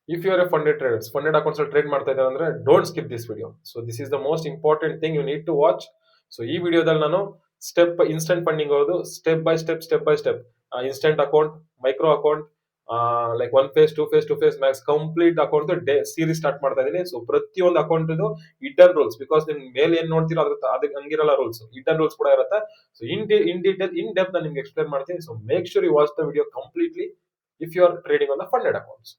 If you are a funded traders, funded accounts trade ಮಾಡ್ತಾ ಇದ್ದಾರೆ ಅಂದ್ರೆ don't skip this video. So this is the most important thing you need to watch. So ಈ ವಿಡಿಯೋದಲ್ಲಿ ನಾನು instant funding ಹೋದು step by step instant account, micro account, like 1 phase 2 phase max complete account series start ಮಾಡ್ತಾ ಇದೀನಿ. So ಪ್ರತಿಯೊಂದು account ಇದು hidden rules, because ನಿಮ್ ಮೇಲೆ ಏನ್ ನೋಡ್ತೀರೋ ಅದಕ್ಕೆ ಹಂಗಿರಲ್ಲ ರೂಲ್ಸ್, ಹಿಡನ್ ರೂಲ್ಸ್ ಕೂಡ ಇರುತ್ತೆ. So in detail in depth ನಾನು ನಿಮ್ಗೆ ಎಕ್ಸ್ಪ್ಲೇನ್ ಮಾಡ್ತೀನಿ. So make sure you watch the video completely if you are trading on the funded accounts.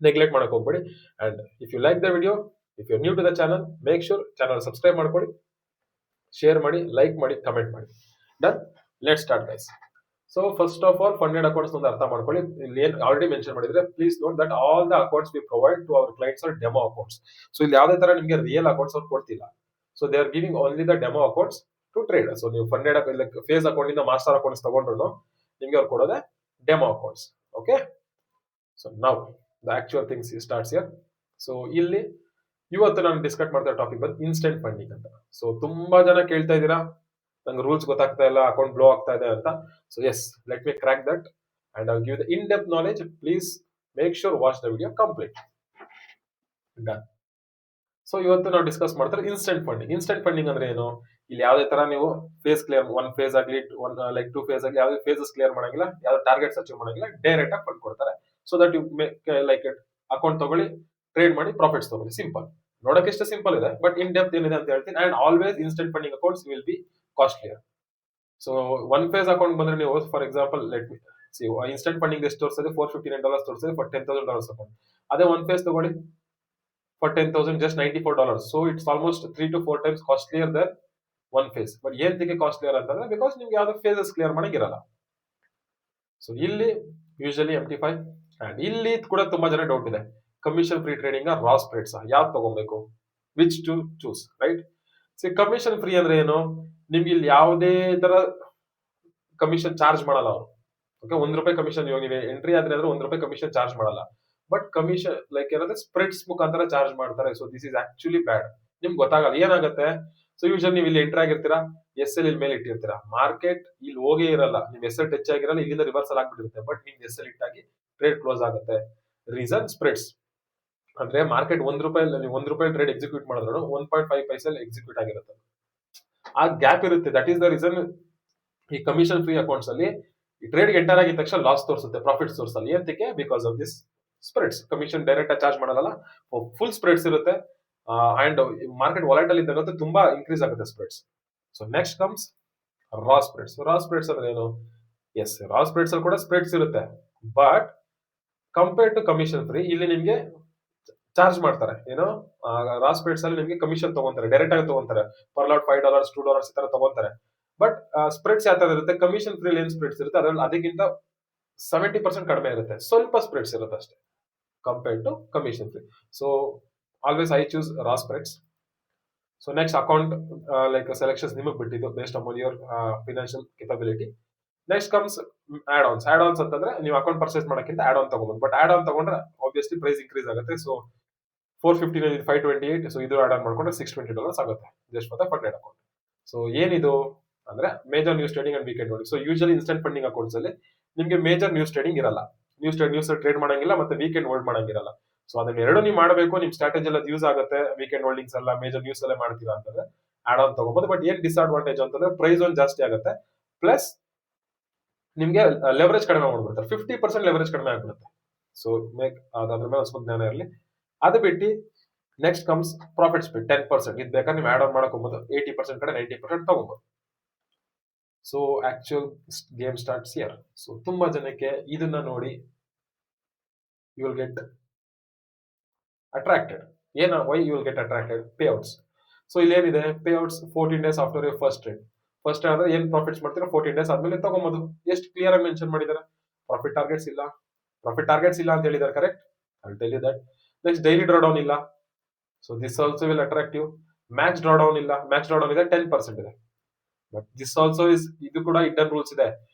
Neglect ಮಾಡಕ್ ಹೋಗ್ಬೇಡಿ. And if you like the video, if you new to the channel, make sure channel subscribe ಮಾಡ್ಕೊಳ್ಳಿ, share ಮಾಡಿ, like ಮಾಡಿ, comment ಮಾಡಿ. Done, let start guys. So first of all funded accounts ಒಂದು ಅರ್ಥ ಮಾಡ್ಕೊಳ್ಳಿ. ಇಲ್ಲಿ ಏನ್ ಆಲ್ರೆಡಿ ಮೆನ್ಷನ್ ಮಾಡಿದ್ರೆ, please note that all the accounts we provide to our clients are demo accounts. So ಇಲ್ಲಿ ಯಾವುದೇ ತರ ನಿಮಗೆ ರಿಯಲ್ ಅಕೌಂಟ್ಸ್ ಅವ್ರು ಕೊಡ್ತಿಲ್ಲ. So they are giving only the demo accounts to trade. So ನೀವು ಫಂಡೆಡ್ ಫೇಸ್ ಅಕೌಂಟ್ ಇಂದ master accounts ತಗೊಂಡ್ರು ನಿಮ್ಗೆ ಅವ್ರು ಕೊಡೋದೆ ಡೆಮೋ ಅಕೌಂಟ್ಸ್. ಓಕೆ, ಸೊ ನಾವು the actual things starts here. So ಇಲ್ಲಿ ಇವತ್ತು ನಾನು ಡಿಸ್ಕಸ್ ಮಾಡ್ತಾ ಟಾಪಿಕ್ ಬಂದು ಇನ್ಸ್ಟೆಂಟ್ ಫಂಡಿಂಗ್ ಅಂತ. ಸೊ ತುಂಬಾ ಜನ ಕೇಳ್ತಾ ಇದ್ದೀರಾ, ನಂಗೆ ರೂಲ್ಸ್ ಗೊತ್ತಾಗ್ತಾ ಇಲ್ಲ, ಅಕೌಂಟ್ ಬ್ಲೋ ಆಗ್ತಾ ಇದೆ ಅಂತ. So yes, let me crack that and I give the in depth knowledge. Please make sure watch the video complete. Done. So ಇವತ್ತು ನಾವು ಡಿಸ್ಕಸ್ ಮಾಡ್ತಾರೆ ಇನ್ಸ್ಟೆಂಟ್ ಫಂಡಿಂಗ್. ಇನ್ಸ್ಟೆಂಟ್ ಫಂಡಿಂಗ್ ಅಂದ್ರೆ ಏನು? ಇಲ್ಲಿ ಯಾವುದೇ ತರ ನೀವು ಫೇಸ್ ಕ್ಲಿಯರ್, 1 phase ಆಗಲಿ, ಲೈಕ್ 2 phase ಆಗಲಿ, ಯಾವುದೇ ಫೇಸಸ್ ಕ್ಲಿಯರ್ ಮಾಡಂಗಿಲ್ಲ, ಯಾವ್ದು ಟಾರ್ಗೆಟ್ಸ್ ಅಚೀವ್ ಮಾಡಂಗಿಲ್ಲ, ಡೈರೆಕ್ಟ್ ಆಗಿ ಫಂಡ್ ಕೊಡ್ತಾರೆ. So that you like account ತಗೊಳ್ಳಿ, ಟ್ರೇಡ್ ಮಾಡಿ, ಪ್ರಾಫಿಟ್ಸ್ ತಗೊಳ್ಳಿ. ಸಿಂಪಲ್, ನೋಡಕ್ಕೆ ಎಷ್ಟು ಸಿಂಪಲ್ ಇದೆ, ಬಟ್ ಇನ್ ಡೆಪ್ತ್ ಏನಿದೆ ಅಂತ ಹೇಳ್ತೀನಿ. And always instant funding accounts will be costlier. So 1 phase account ಬಂದ್ರೆ ನೀವು for example let me C, instant funding ಎಷ್ಟು ತೋರಿಸ್ತದೆ? $459 ತೋರಿಸ್ತದೆ ಫಾರ್ $10,000 ಅಕೌಂಟ್. ಅದೇ 1 phase ತಗೊಳ್ಳಿ for 10,000, just $94. So it's almost 3 to 4 times costlier than 1 phase. But ಏನಕ್ಕೆ costlier ಅಂತಂದ್ರೆ, because ನಿಮ್ಗೆ ಯಾವ್ದು ಫೇಸಸ್ ಕ್ಲಿಯರ್ ಮಾಡಂಗಿರಲ್ಲ. ಸೊ ಇಲ್ಲಿ ಯೂಶಲಿ MT5. ಅಂಡ್ ಇಲ್ಲಿ ಕೂಡ ತುಂಬಾ ಜನ ಡೌಟ್ ಇದೆ, commission free trading raw spreads ಯಾವ್ದು ತಗೋಬೇಕು, which to choose, right? See, commission free ಅಂದ್ರೆ ಏನು? ನಿಮ್ಗೆ ಇಲ್ಲಿ ಯಾವುದೇ ತರ ಕಮಿಷನ್ ಚಾರ್ಜ್ ಮಾಡಲ್ಲ ಅವರು. ಓಕೆ, ₹1 ಕಮಿಷನ್, ಇವಾಗ ನೀವು ಎಂಟ್ರಿ ಆದ್ರೆ ₹1 ಕಮಿಷನ್ ಚಾರ್ಜ್ ಮಾಡಲ್ಲ. ಬಟ್ ಕಮಿಷನ್ ಲೈಕ್ ಏನಂದ್ರೆ ಸ್ಪ್ರೆಡ್ಸ್ ಮುಖಾಂತರ ಚಾರ್ಜ್ ಮಾಡ್ತಾರೆ. ಸೊ ದಿಸ್ ಇಸ್ ಆಕ್ಚುಲಿ ಬ್ಯಾಡ್. ನಿಮ್ಗೆ ಗೊತ್ತಾಗಲ್ಲ ಏನಾಗುತ್ತೆ. ಸೊ ಯೂಶಲಿ ನೀವು ಇಲ್ಲಿ ಎಂಟ್ರಿ ಆಗಿರ್ತೀರಾ, SL ಇಲ್ಲಿ ಮೇಲೆ ಇಟ್ಟಿರ್ತೀರಾ, ಮಾರ್ಕೆಟ್ ಇಲ್ಲಿ ಹೋಗೇ ಇರಲ್ಲ, ನಿಮ್ SL ಟಚ್ ಆಗಿರಲ್ಲ, ಇಲ್ಲಿಂದ ರಿವರ್ಸಲ್ ಆಗ್ಬಿಟ್ಟಿರುತ್ತೆ, ಬಟ್ ನಿಮ್ SL ಇಟ್ಟಾಗಿ ಟ್ರೇಡ್ ಕ್ಲೋಸ್ ಆಗುತ್ತೆ. Reason spreads. ಅಂದ್ರೆ ಮಾರ್ಕೆಟ್ ₹1 ಟ್ರೇಡ್ ಎಕ್ಸಿಕ್ಯೂಟ್ ಮಾಡಿದ್ರು 1.5 ಪೈಸೆಲ್ ಎಕ್ಸಿಕ್ಯೂಟ್ ಆಗಿರುತ್ತೆ. ಆ ಗ್ಯಾಪ್ ಇರುತ್ತೆ. ದಟ್ ಈಸ್ ದ ರೀಸನ್ ಈ ಕಮಿಷನ್ ಫ್ರೀ ಅಕೌಂಟ್ಸ್ ಅಲ್ಲಿ ಈ ಟ್ರೇಡ್ ಎಂಟರ್ ಆಗಿದ ತಕ್ಷಣ ಲಾಸ್ ತೋರಿಸುತ್ತೆ, ಪ್ರಾಫಿಟ್ಸ್ ತೋರಿಸಲ್ಲ. ಏನಕ್ಕೆ? Because of this spreads. Commission direct charge ಮಾಡಲ್ಲ, ಫುಲ್ ಸ್ಪ್ರೆಡ್ಸ್ ಇರುತ್ತೆ. ಅಂಡ್ ಮಾರ್ಕೆಟ್ ವಾಲೈಟಲ್ ಇದ್ದಾಗ ತುಂಬಾ ಇನ್ಕ್ರೀಸ್ ಆಗುತ್ತೆ spreads. So next comes raw spreads. Raw spreads ಅಂದ್ರೆ ಏನು? ಎಸ್, ರಾ ಸ್ಪ್ರೆಡ್ಸ್ ಅಲ್ಲಿ ಕೂಡ ಸ್ಪ್ರೆಡ್ಸ್ ಇರುತ್ತೆ, but compare to commission free ಇಲ್ಲಿ ನಿಮ್ಗೆ ಚಾರ್ಜ್ ಮಾಡ್ತಾರೆ. ಏನೋ ರಾ ಸ್ಪ್ರೆಡ್ಸ್ ಅಲ್ಲಿ ನಿಮ್ಗೆ ಕಮಿಷನ್ ತಗೊಂತಾರೆ, ಡೈರೆಕ್ಟ್ ಆಗಿ ತಗೊಂತಾರೆ. ಪರ್ ಲಾಟ್ $5 $2 ಈ ತರ ತಗೊಂತಾರೆ. ಬಟ್ ಸ್ಪ್ರೆಡ್ಸ್ ಯಾವ ತರ ಇರುತ್ತೆ? ಕಮಿಷನ್ ಫ್ರೀ ಏನ್ ಸ್ಪ್ರೆಡ್ಸ್ ಇರುತ್ತೆ ಅದ್ರಲ್ಲಿ ಅದಕ್ಕಿಂತ 70% ಕಡಿಮೆ ಇರುತ್ತೆ, ಸ್ವಲ್ಪ ಸ್ಪ್ರೆಡ್ಸ್ ಇರುತ್ತೆ ಅಷ್ಟೇ compared to commission free. So always I choose raw spreads. So next account like selections ನಿಮಗೆ ಬಿಟ್ಟಿದ್ದು, based on your financial capability. Next comes add ons. Add ons ಅಂತಂದ್ರೆ ನೀವು ಅಕೌಂಟ್ ಪರ್ಚೇಸ್ ಮಾಡೋಕ್ಕಿಂತ ಆಡ್ ಆನ್ ತಗೋಬಹುದು. But add on ತಗೊಂಡ್ರೆ obviously price increase ಆಗುತ್ತೆ. So 459 528. So ಇದು add on ಮಾಡ್ಕೊಂಡ್ರೆ $620 ಆಗುತ್ತೆ, just for the funded account. So ಏನಿದು ಅಂದ್ರೆ major news trading and weekend holding. So usually instant funding accounts ಅಲ್ಲಿ ನಿಮ್ಗೆ ಮೇಜರ್ ನ್ಯೂಸ್ ಟ್ರೇಡಿಂಗ್ ಇರಲ್ಲ, ನ್ಯೂಸ್ ಟ್ರೇಡ್ ಮಾಡಂಗಿಲ್ಲ, ಮತ್ತೆ ವೀಕೆಂಡ್ ಹೋಲ್ಡ್ ಮಾಡಂಗಿರಲ್ಲ. ಸೊ ಅದನ್ನ ಎರಡು ನೀವು ಮಾಡಬೇಕು, ನಿಮ್ ಸ್ಟ್ರಾಟಜಿ ಎಲ್ಲ ಯೂಸ್ ಆಗುತ್ತೆ. ವೀಕೆಂಡ್ ಹೋಲ್ಡಿಂಗ್ಸ್ ಎಲ್ಲ ಮೇಜರ್ ನ್ಯೂಸ್ ಎಲ್ಲ ಮಾಡ್ತೀರಾ ಅಂತಂದ್ರೆ ಆಡ್ ಆನ್ ತಗೋಬಹುದು. ಬಟ್ ಏನ್ ಡಿಸ್ಅಡ್ವಾಂಟೇಜ್ ಅಂತಂದ್ರೆ ಪ್ರೈಸ್ ಒಂದು ಜಾಸ್ತಿ ಆಗುತ್ತೆ, ಪ್ಲಸ್ ನಿಮ್ಗೆ ಲೆವರೇಜ್ ಕಡಿಮೆ ಮಾಡ್ಬಿಡ್ತಾರೆ. 50% ಲೆವರೇಜ್ ಕಡಿಮೆ ಆಗ್ಬಿಡುತ್ತೆ. ಸೊ ಮೇಕ್ ಅದ್ರ ಮೇಲೆ ಸ್ವಲ್ಪ ಜ್ಞಾನ ಇರಲಿ. ಅದು ಬಿಟ್ಟು ನೆಕ್ಸ್ಟ್ ಕಮ್ಸ್ ಪ್ರಾಫಿಟ್ ಸ್ಪ್ಲಿಟ್ 10%. ಇದು ಬೇಕಾದ್ರೆ ನೀವು ಆಡ್ ಆನ್ ಮಾಡಕ್ ಹೋಗ್ಬೋದು, 80% ಕಡೆ 90% ತಗೋಬಹುದು. So actual game starts here. So ತುಂಬಾ ಜನಕ್ಕೆ ಇದನ್ನ ನೋಡಿ you will get attracted. Why you will get attracted? Payouts. So ಇಲ್ಲಿ ಏನಿದೆ? Payouts 14 days after your first trade. First ಅಂದ್ರೆ ಏನ್ ಪ್ರಾಫಿಟ್ಸ್ ಮಾಡ್ತೀರಾ 14 days ಆದ್ಮೇಲೆ ತಗೋಬಹುದು. ಎಷ್ಟು ಕ್ಲಿಯರ್ ಆಗಿ ಮೆನ್ಷನ್ ಮಾಡಿದ್ದಾರೆ. ಪ್ರಾಫಿಟ್ ಟಾರ್ಗೆಟ್ಸ್ ಇಲ್ಲ ಅಂತ ಹೇಳಿದ್ದಾರೆ, correct? I will tell you that. Next daily draw down ಇಲ್ಲ. So this also will attract you. Max draw down ಇಲ್ಲ. ಮ್ಯಾಕ್ಸ್ ಡ್ರಾ ಡೌನ್ ಇದೆ 10% ಇದೆ. ಬಟ್ ದಿಸ್ ಆಲ್ಸೋ ಇದು ಕೂಡ ಹಿಡನ್ ರೂಲ್ಸ್ ಇದೆ.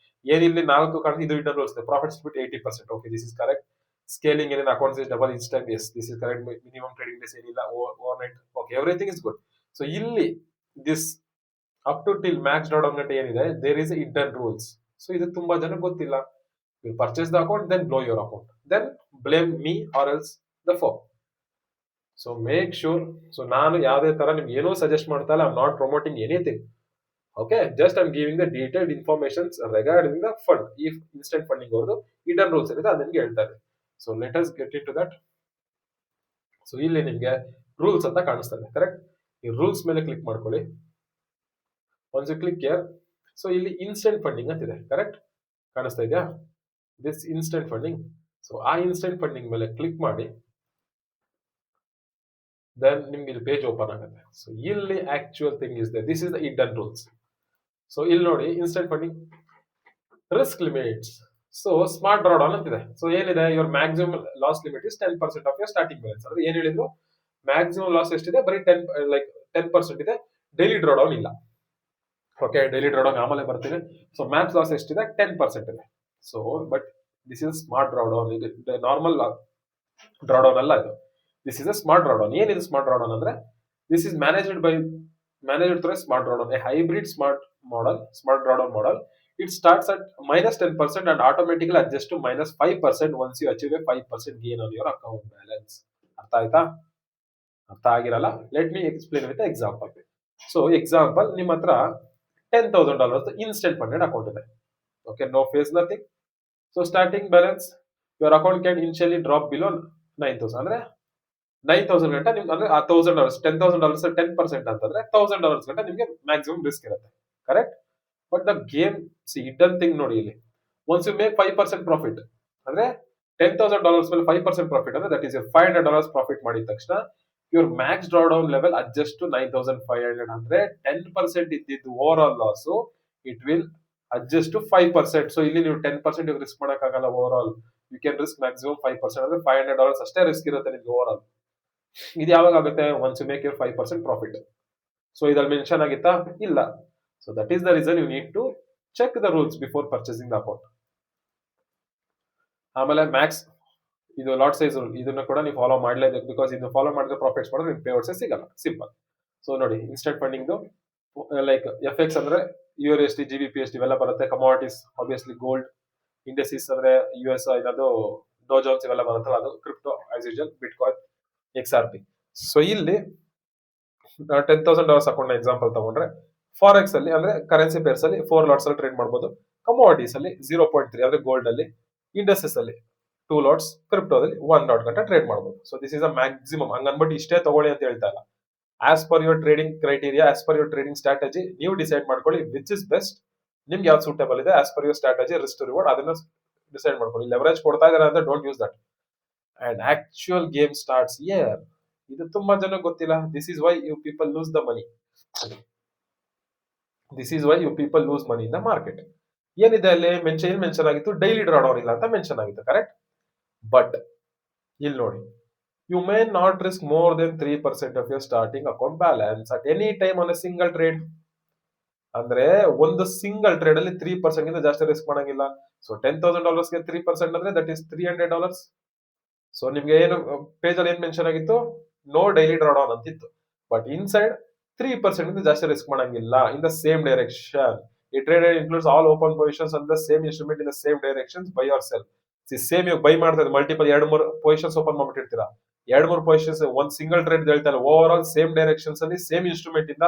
ಏನಿಲ್ಲಿ 4 ಕಾಣಿಸ್, ಇದು ಹಿಡನ್ ರೂಲ್ಸ್ ಇದೆ. Profit split 80%. Okay, this is correct. Scaling ಏನಿದೆ, accounts is double instant. Yes, this is correct. Minimum trading days ಏನಿಲ್ಲ, overnight. Okay, everything is good. So ಇಲ್ಲಿ this up to till max draw down ಗಂಟೆ ಏನಿದೆ, there is hidden rules. So ಇದು ತುಂಬಾ ಜನ ಗೊತ್ತಿಲ್ಲ. You purchase the account, then blow your account. Then blame me or else the firm. So make sure. So ನಾನು ಯಾವುದೇ ತರ ನಿಮ್ಗೆ ಏನೋ ಸಜೆಸ್ಟ್ ಮಾಡ್ತಾ ಇಲ್ಲ. I'm not promoting anything. Okay, just I'm giving the detailed informations regarding the fund. If instant funding ಅವ್ರದ್ದು hidden rules ಇದೆ ಅದು ನಿಮ್ಗೆ ಹೇಳ್ತಾರೆ. So let us get into that. So ಇಲ್ಲಿ ನಿಮ್ಗೆ ರೂಲ್ಸ್ ಅಂತ ಕಾಣಿಸ್ತದೆ, ಕರೆಕ್ಟ್? ಈ ರೂಲ್ಸ್ ಮೇಲೆ ಕ್ಲಿಕ್ ಮಾಡ್ಕೊಳ್ಳಿ. Once you click here, so ಇಲ್ಲಿ ಇನ್ಸ್ಟೆಂಟ್ ಫಂಡಿಂಗ್ ಅಂತಿದೆ, ಕರೆಕ್ಟ್? ಕಾಣಿಸ್ತಾ ಇದೆಯಾ? This instant funding. ಸೊ ಆ ಇನ್ಸ್ಟೆಂಟ್ ಫಂಡಿಂಗ್ ಮೇಲೆ ಕ್ಲಿಕ್ ಮಾಡಿ, ದೆನ್ ನಿಮ್ಗೆ ಇಲ್ಲಿ ಪೇಜ್ ಓಪನ್ ಆಗುತ್ತೆ. ಸೊ ಇಲ್ಲಿ actual thing is this is the hidden rules. So ಇಲ್ಲಿ ನೋಡಿ, instant funding risk limits. So smart draw down ಅಂತಿದೆ. ಸೊ ಏನಿದೆ, your maximum loss limit is 10% of your starting balance. ಅಂದ್ರೆ ಏನ್ ಹೇಳಿದ್ರು, ಮ್ಯಾಕ್ಸಿಮಮ್ ಲಾಸ್ ಎಷ್ಟಿದೆ? ಬರೀ 10% ಇದೆ. ಡೈಲಿ ಡ್ರಾ ಡೌನ್ ಇಲ್ಲ. ಓಕೆ, ಡೈಲಿ ಡ್ರಾ ಡೌನ್ ಆಮೇಲೆ ಬರ್ತೀನಿ. ಸೊ ಮ್ಯಾಕ್ಸ್ ಲಾಸ್ ಎಷ್ಟಿದೆ? 10% ಇದೆ. So but this is smart draw down. ಇದು ನಾರ್ಮಲ್ ಡ್ರಾ ಡೌನ್ ಅಲ್ಲ ಇದು. This is a smart draw down. ಏನಿದೆ ಸ್ಮಾರ್ಟ್ ಡ್ರಾ ಡೌನ್ ಅಂದ್ರೆ, this is managed through smart draw down, A hybrid smart draw down model. It starts at -10% and automatically adjusts to -5% once you achieve a 5% gain on your account balance. ಅರ್ಥ ಆಯ್ತಾ? ಅರ್ಥ ಆಗಿರಲ್ಲ. Let me explain with example. So example, ನಿಮ್ಮ ಹತ್ರ $10,000 instant funded account ಇದೆ. Okay, no phase nothing. So starting balance your account can initially drop below 9,000. ಅಂದ್ರೆ 9,000 ಗಂಟ ನಿಮ್ಗೆ, ಅಂದ್ರೆ ಆ $1,000, $10,000 10% ಅಂತಂದ್ರೆ $1,000 ಗಂಟ ನಿಮ್ಗೆ ಮ್ಯಾಕ್ಸಿಮಮ್ ರಿಸ್ಕ್ ಇರುತ್ತೆ, correct? But the game hidden thing ನೋಡಿ ಇಲ್ಲಿ. ಒನ್ಸ್ ಯು ಮೇಕ್ 5% ಪ್ರಾಫಿಟ್, ಅಂದ್ರೆ $10,000 ಮೇಲೆ 5% ಪ್ರಾಫಿಟ್ ಅಂದ್ರೆ ದಟ್ ಈಸ್ $500 ಪ್ರಾಫಿಟ್ ಮಾಡಿದ ತಕ್ಷಣ your max draw down level adjust to 9,500. ಅಂದ್ರೆ 10% ಇದ್ದಿದ್ದು over all loss, it will adjust to 5%. ಸೊ ಇಲ್ಲಿ ನೀವು 10% ರಿಸ್ಕ್ ಮಾಡಕ್ಕಾಗಲ್ಲ. Over all you can risk maximum 5%, ಅಂದ್ರೆ $500 ಅಷ್ಟೇ ರಿಸ್ಕ್ ಇರುತ್ತೆ ನಿಮ್ಗೆ ಓವರ್ ಆಲ್. ಇದು ಯಾವಾಗ ಆಗುತ್ತೆ? Once you make your 5% profit. So ಇದ್ರಲ್ಲಿ ಮೆನ್ಷನ್ ಆಗಿತ್ತಾ? ಇಲ್ಲ. So that is the reason you need to check the rules before purchasing the account. ಆಮೇಲೆ ಮ್ಯಾಕ್ಸ್ ಇದು ಲಾಟ್ ಸೈಜ್ ರೂಲ್, ಇದನ್ನ ಕೂಡ ನೀವು ಫಾಲೋ ಮಾಡಲೇಬೇಕು. ಬಿಕಾಸ್ ಇದನ್ನ ಫಾಲೋ ಮಾಡಿದ್ರೆ ಪ್ರಾಫಿಟ್ಸ್ ಮಾಡಿದ್ರೆ ನಿಮ್ಗೆ ಪೇಔಟ್ಸ್ ಸಿಗಲ್ಲ. ಸಿಂಪಲ್. ಸೊ ನೋಡಿ, ಇನ್ಸ್ಟೆಂಟ್ ಫಂಡಿಂಗ್ ಲೈಕ್ FX ಅಂದ್ರೆ USD, GBP, ಇವೆಲ್ಲ ಬರುತ್ತೆ. ಕಮಾಡಿಟೀಸ್ ಆಬ್ವಿಯಸ್ಲಿ ಗೋಲ್ಡ್, ಇಂಡಸ್ಟ್ರೀಸ್ ಅಂದ್ರೆ US ಇದದು ಡೋ ಜೋನ್ಸ್ ಇವೆಲ್ಲ ಬರುತ್ತಲ್ಲ, ಅದು ಕ್ರಿಪ್ಟೋ ಆಸ್ ಯೂಶುವಲ್, ಬಿಟ್ ಕಾಯಿನ್, XRP. ಸೊ ಇಲ್ಲಿ $10,000 ಅಕೌಂಟ್ ಎಕ್ಸಾಂಪಲ್ ತಗೊಂಡ್ರೆ, ಫಾರೆಕ್ಸ್ ಅಲ್ಲಿ ಅಂದ್ರೆ ಕರೆನ್ಸಿ ಪೇರ್ಸ್ ಅಲ್ಲಿ 4 ಲಾಟ್ಸ್ ಅಲ್ಲಿ ಟ್ರೇಡ್ ಮಾಡಬಹುದು. ಕಮೋಡಿಟೀಸ್ ಅಲ್ಲಿ 0.3 ಅಂದ್ರೆ ಗೋಲ್ಡ್ ಅಲ್ಲಿ, ಇಂಡಸ್ಟ್ರೀಸ್ ಅಲ್ಲಿ 2 ಲಾಟ್ಸ್, ಕ್ರಿಪ್ಟೋದಲ್ಲಿ 1 ಲಾಟ್ ಗಂಟ ಟ್ರೇಡ್ ಮಾಡಬಹುದು. So this is a maximum. ಹಂಗ ಅನ್ಬಿಟ್ಟು ಇಷ್ಟೇ ತಗೊಳ್ಳಿ ಅಂತ ಹೇಳ್ತಾ ಇಲ್ಲ. As per your trading criteria, as per your trading strategy ನೀವು ಡಿಸೈಡ್ ಮಾಡ್ಕೊಳ್ಳಿ ವಿಚ್ ಇಸ್ ಬೆಸ್ಟ್, ನಿಮ್ಗೆ ಯಾವ್ದು ಸೂಟೇಬಲ್ ಇದೆ. As per your strategy, risk to reward, ಅದನ್ನ ಡಿಸೈಡ್ ಮಾಡ್ಕೊಳ್ಳಿ. ಲೆವರೇಜ್ ಕೊಡ್ತಾ ಇದಾರೆ ಅಂದ್ರೆ don't use that. And actual game starts here. ಇದು ತುಂಬಾ ಜನ ಗೊತ್ತಿಲ್ಲ. This is why you people lose the money. This is why you people lose money in the market. ಏನಿದೆ ಅಲ್ಲಿ ಮೆನ್ಷನ್ ಆಗಿತ್ತು, ಡೈಲಿ ಡ್ರಾ ಡೌನ್ ಇಲ್ಲ ಅಂತ ಮೆನ್ಷನ್ ಆಗಿತ್ತು, ಕರೆಕ್ಟ್? ಬಟ್ ಇಲ್ಲಿ ನೋಡಿ, you may not risk more than 3% of your starting account balance at any time on a single trade. ಅಂದ್ರೆ ಒಂದು ಸಿಂಗಲ್ ಟ್ರೇಡ್ ಅಲ್ಲಿ 3% ಗಿಂತ ಜಾಸ್ತಿ ರಿಸ್ಕ್ ಮಾಡಂಗಿಲ್ಲ. ಸೊ $10,000 3% ಅಂದ್ರೆ ದಟ್ ಈಸ್ $300. ಸೊ ನಿಮ್ಗೆ ಏನು ಪೇಜ್ ಅಲ್ಲಿ ಏನ್ ಮೆನ್ಷನ್ ಆಗಿತ್ತು? ನೋ ಡೈಲಿ ಡ್ರಾ ಡೌನ್ ಅಂತಿತ್ತು. ಬಟ್ ಇನ್ಸೈಡ್ 3% ಇಂದ ಜಾಸ್ತಿ ರಿಸ್ಕ್ ಮಾಡಂಗಿಲ್ಲ. ಇನ್ ದ ಸೇಮ್ ಡೈರೆಕ್ಷನ್, ಈ trade includes all open positions on the same instrument in the same directions buy or sell. Same ಇವಾಗ ಬೈ ಮಾಡ್ತಾ ಇದೆ, ಮಲ್ಟಿಪಲ್ 2-3 ಪೊಸಿಷನ್ಸ್ ಓಪನ್ ಮಾಡ್ಬಿಟ್ಟಿರ್ತೀರಾ. 2-3 positions ಒಂದ್ ಸಿಂಗಲ್ ಟ್ರೇಡ್ ಹೇಳ್ತಾ ಇಲ್ಲ, ಓವರ್ ಆಲ್ ಸೇಮ್ ಡೈರೆಕ್ಷನ್ಸ್ ಅಲ್ಲಿ same instrument ಇಂದ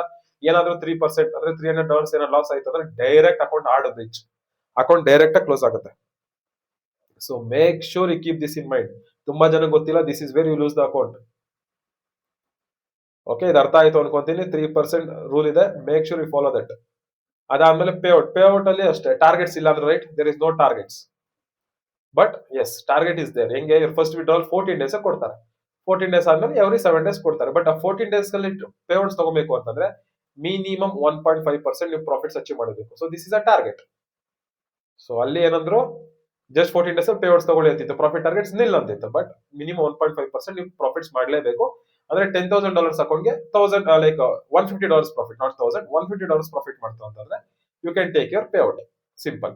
ಏನಾದ್ರೂ 3% ಅಂದ್ರೆ $300 ಏನೋ ಲಾಸ್ ಆಯ್ತು ಅಂದ್ರೆ direct account add bridge, account direct ಆಗಿ ಕ್ಲೋಸ್ ಆಗುತ್ತೆ. So make sure you keep this in mind. ತುಂಬಾ ಜನ ಗೊತ್ತಿಲ್ಲ, this is where you lose the account. Okay, ಇದು ಅರ್ಥ ಆಯ್ತು ಅನ್ಕೊಂತೀನಿ. 3% ರೂಲ್ ಇದೆ, make sure you follow that. ಅದಾದ್ಮೇಲೆ ಪೇಔಟ್ ಅಲ್ಲಿ ಅಷ್ಟೇ, ಟಾರ್ಗೆಟ್ಸ್ ಇಲ್ಲ ಅಂದ್ರೆ right, there is no targets. But yes, target is there. ಹೆಂಗೆ? ಫಸ್ಟ್ ವಿಡ್ರಾಲ್ 14 ಡೇಸ್ ಕೊಡ್ತಾರೆ. 14 ಡೇಸ್ ಆದ್ಮೇಲೆ ಎವ್ರಿ 7 ಡೇಸ್ ಕೊಡ್ತಾರೆ. ಬಟ್ ಆ 14 ಡೇಸ್ ಅಲ್ಲಿ ಪೇಔಟ್ಸ್ ತಗೋಬೇಕು ಅಂತಂದ್ರೆ ಮಿನಿಮಮ್ 1.5% ನೀವು ಪ್ರಾಫಿಟ್ಸ್ ಅಚೀವ್ ಮಾಡಬೇಕು. So this is a target. So ಅಲ್ಲಿ ಏನಂದ್ರು, ಜಸ್ಟ್ 14 ಡೇಸ್ ಪೇಔಟ್ಸ್ ತಗೊಳ್ಳಿ ಅಂತಿತ್ತು, ಪ್ರಾಫಿಟ್ ಟಾರ್ಗೆಟ್ಸ್ ನಿಲ್ ಅಂತಿತ್ತು. ಬಟ್ ಮಿನಿಮಮ್ 1.5% ನೀವು ಪ್ರಾಫಿಟ್ಸ್ ಮಾಡಲೇಬೇಕು. ಅಂದ್ರೆ $10,000 ಅಕೌಂಟ್ಗೆ ಲೈಕ್ $150 ಪ್ರಾಫಿಟ್, ನಾಟ್ $1,000, $150 ಪ್ರಾಫಿಟ್ ಮಾಡ್ತು ಅಂತಂದ್ರೆ you can take your payout. Simple.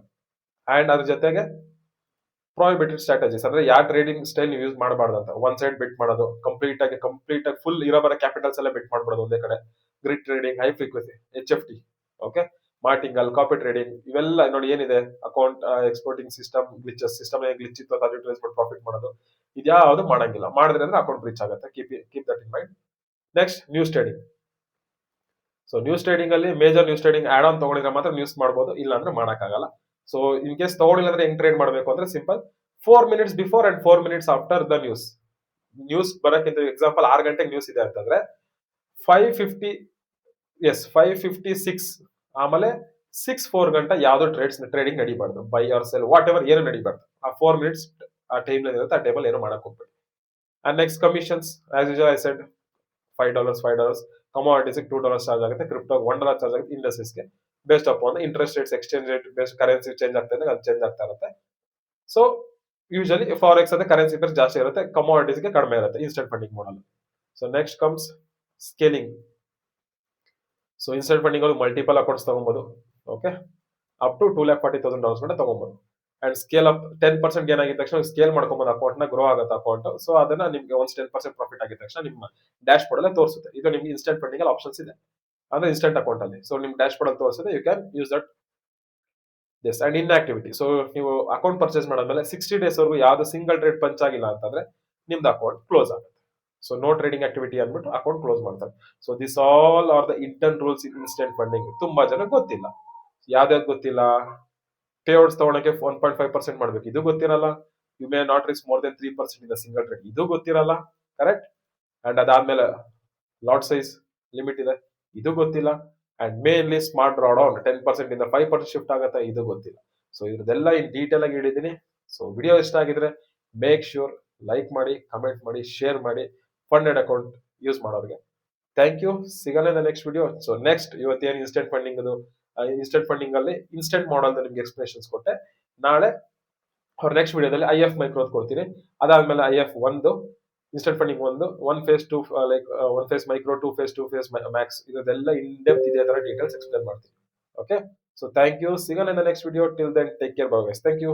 And ಅದ್ರ ಜೊತೆಗೆ ಪ್ರಾಹಿಬಿಟೆಡ್ ಸ್ಟ್ರಾಟಜೀಸ್, ಅಂದ್ರೆ ಯಾವ ಟ್ರೇಡಿಂಗ್ ಸ್ಟೈಲ್ ನೀವು ಯೂಸ್ ಮಾಡಬಾರ್ದು ಅಂತ. ಒನ್ ಸೈಡ್ ಬೆಟ್ ಮಾಡೋದು, ಕಂಪ್ಲೀಟ್ ಆಗಿ ಫುಲ್ ಇರೋ ಬರೋ ಕ್ಯಾಪಿಟಲ್ಸ್ ಎಲ್ಲ ಬೆಟ್ ಮಾಡ್ಬಿಡೋದು ಒಂದೇ ಕಡೆ. Grid trading, high frequency, HFT. Okay, martingale, copy trading ಇವೆಲ್ಲ ನೋಡಿ ಏನಿದೆ, account exporting system glitches, system glitch ಇತ್ತು ಅದು ಯೂಟಿಲೈಸ್ ಮಾಡಿ ಪ್ರಾಫಿಟ್ ಮಾಡೋದು, ಇದ್ಯಾವುದು ಮಾಡಂಗಿಲ್ಲ. ಮಾಡಿದ್ರೆ ಅಂದ್ರೆ ಅಕೌಂಟ್ ಬ್ರೀಚ್ ಆಗುತ್ತೆ. Keep that in mind. Next news trading. So news trading ಅಲ್ಲಿ major news trading add on ತಗೊಂಡಿದ್ರೆ ಮಾತ್ರ ನ್ಯೂಸ್ ಮಾಡ್ಬೋದು, ಇಲ್ಲ ಅಂದ್ರೆ ಮಾಡಕ್ಕಾಗಲ್ಲ. ಸೊ ಇನ್ ಕೇಸ್ ತಗೊಂಡಿಲ್ಲ ಅಂದ್ರೆ ಹೆಂಗ್ ಟ್ರೇಡ್ ಮಾಡಬೇಕು ಅಂದ್ರೆ simple, 4 minutes before and 4 minutes after the news ಬರಕ್ಕಿಂತ, ಎಕ್ಸಾಂಪಲ್ 6 ಗಂಟೆಗೆ ನ್ಯೂಸ್ ಇದೆ ಅಂತಂದ್ರೆ 5:50, 5:56 ಆಮೇಲೆ 6:04 ಗಂಟೆ ಯಾವ್ದೋ ಟ್ರೇಡಿಂಗ್ ನಡಿಬಾರ್ದು, buy or sell whatever ಏನು ನಡಿಬಾರ್ದು. ಆ 4 minutes ಆ ಟೈಮ್ ಇರುತ್ತೆ, ಆ ಟೈಮಲ್ಲಿ ಏನು ಮಾಡಕ್ ಹೋಗ್ಬೇಡಿ. And next commissions, as usual I said $5. Commodities $2 charge ಆಗುತ್ತೆ, ಕ್ರಿಪ್ಟೋ $1 ಚಾರ್ಜ್ ಆಗುತ್ತೆ, ಇಂಡಸ್ಟ್ರೀಸ್ಗೆ based up interest rates, exchange rate based currency change ಆಗ್ತಾ ಇದೆ, ಅದು ಚೇಂಜ್ ಆಗ್ತಾ ಇರುತ್ತೆ. ಸೊ ಯೂಶಲಿ ಫಾರೆಕ್ಸ್ ಅದೇ ಕರೆನ್ಸಿ ಬೇಸ್ ಜಾಸ್ತಿ ಇರುತ್ತೆ, ಕಮಾಡಿಟೀಸ್ಗೆ ಕಡಿಮೆ ಇರುತ್ತೆ ಇನ್ಸ್ಟೆಂಟ್ ಫಂಡಿಂಗ್ ಮಾಡಲು. So next comes scaling. So instant funding ಅಲ್ಲಿ ಮಲ್ಟಿಪಲ್ ಅಕೌಂಟ್ಸ್ ತಗೊಬಹುದು. ಓಕೆ, ಅಪ್ ಟು $240,000 ಗಂಟೆ ತಗೊಬಹುದು. ಅಂಡ್ ಸ್ಕೇಲ್ ಅಪ್ 10% ಗೇನ್ ಆಗಿದ ತಕ್ಷಣ ಸ್ಕೇಲ್ ಮಾಡ್ಕೊಬಹುದು, ಅಕೌಂಟ್ ನ ಗ್ರೋ ಆಗುತ್ತೆ ಅಕೌಂಟ್. ಸೊ ಅದನ್ನ ನಿಮ್ಗೆ ಒನ್ಸ್ 10% ಪ್ರಾಫಿಟ್ ಆಗಿದ ತಕ್ಷಣ ನಿಮ್ಮ ಡ್ಯಾಶ್ ಬೋರ್ಡ್ ಅಲ್ಲೇ ತೋರಿಸುತ್ತೆ. ಇದು ನಿಮ್ಗೆ ಇನ್ಸ್ಟೆಂಟ್ ಫಂಡಿಂಗ್ ಅಲ್ಲಿ ಆಪ್ಷನ್ಸ್ ಇದೆ, ಅಂದ್ರೆ ಇನ್ಸ್ಟೆಂಟ್ ಅಕೌಂಟ್ ಅಲ್ಲಿ. ಸೊ ನಿಮ್ ಡ್ಯಾಶ್ ಬೋರ್ಡ್ ಅಲ್ಲಿ ತೋರಿಸುತ್ತೆ, you can use that. Yes, and in activity. So ನೀವು ಅಕೌಂಟ್ ಪರ್ಚೇಸ್ ಮಾಡಾದ್ಮೇಲೆ 60 days ವರೆಗೂ ಯಾವ್ದು ಸಿಂಗಲ್ ಟ್ರೇಡ್ ಪಂಚ್ ಆಗಿಲ್ಲ ಅಂತಂದ್ರೆ ನಿಮ್ದು ಅಕೌಂಟ್ ಕ್ಲೋಸ್ ಆಗುತ್ತೆ. ಸೊ ನೋ ಟ್ರೇಡಿಂಗ್ ಆಕ್ಟಿವಿಟಿ ಅಂದ್ಬಿಟ್ಟು ಅಕೌಂಟ್ ಕ್ಲೋಸ್ ಮಾಡ್ತಾರೆ. So this all are the intern rules in instant funding. ತುಂಬಾ ಜನ ಗೊತ್ತಿಲ್ಲ, ಯಾವ್ದಾವ್ದು ಗೊತ್ತಿಲ್ಲ. ಪೇ ಔಟ್ಸ್ ತಗೊಳಕ್ಕೆ 1.5% ಮಾಡ್ಬೇಕು, ಇದು ಗೊತ್ತಿರಲ್ಲ. You may not risk more than 3% in single trade, ಇದು ಗೊತ್ತಿರಲ್ಲ. ಕರೆಕ್ಟ್. ಅಂಡ್ ಅದಾದ್ಮೇಲೆ ಲಾಟ್ ಸೈಜ್ ಲಿಮಿಟ್ ಇದೆ, ಇದು ಗೊತ್ತಿಲ್ಲ. And mainly smart draw down 10% ಇಂದ 5% ಶಿಫ್ಟ್ ಆಗುತ್ತೆ, ಇದು ಗೊತ್ತಿಲ್ಲ. ಸೊ ಇದ್ರದೆಲ್ಲ ಇನ್ ಡೀಟೇಲ್ ಆಗಿ ಹೇಳಿದೀನಿ. ಸೊ ವಿಡಿಯೋ ಇಷ್ಟ ಆಗಿದ್ರೆ ಮೇಕ್ ಶ್ಯೂರ್ ಲೈಕ್ ಮಾಡಿ, ಕಮೆಂಟ್ ಮಾಡಿ, ಶೇರ್ ಮಾಡಿ ಫಂಡೆಡ್ ಅಕೌಂಟ್ ಯೂಸ್ ಮಾಡೋರಿಗೆ. Thank you. ಸಿಗಲ್ಲ ನೆಕ್ಸ್ಟ್ ವಿಡಿಯೋ. ಸೊ ನೆಕ್ಸ್ಟ್ ಇವತ್ತೇನು ಇನ್ಸ್ಟೆಂಟ್ ಫಂಡಿಂಗ್ ಅಲ್ಲಿ ಇನ್ಸ್ಟೆಂಟ್ ಮಾಡಲ್ ನಿಮ್ಗೆ ಎಕ್ಸ್ಪ್ಲೇಷನ್ಸ್ ಕೊಟ್ಟೆ. ನಾಳೆ ಅವ್ರ ನೆಕ್ಸ್ಟ್ ವಿಡಿಯೋದಲ್ಲಿ IF ಮೈಕ್ರೋ ಕೊಡ್ತೀನಿ. ಅದಾದ್ಮೇಲೆ IF ಒಂದು, instant funding one phase 2, like 1 phase micro, 2 phase, 2 phase max, ಇದೆಲ್ಲ ಇನ್ ಡೆಪ್ತ್ ಇದೇ ತರ ಡೀಟೇಲ್ಸ್ ಎಕ್ಸ್ಪ್ಲೇನ್ ಮಾಡ್ತೀನಿ. Okay, so thank you. ಸಿಗಲ್ಲ next video. Till then take care, bye guys. Thank you.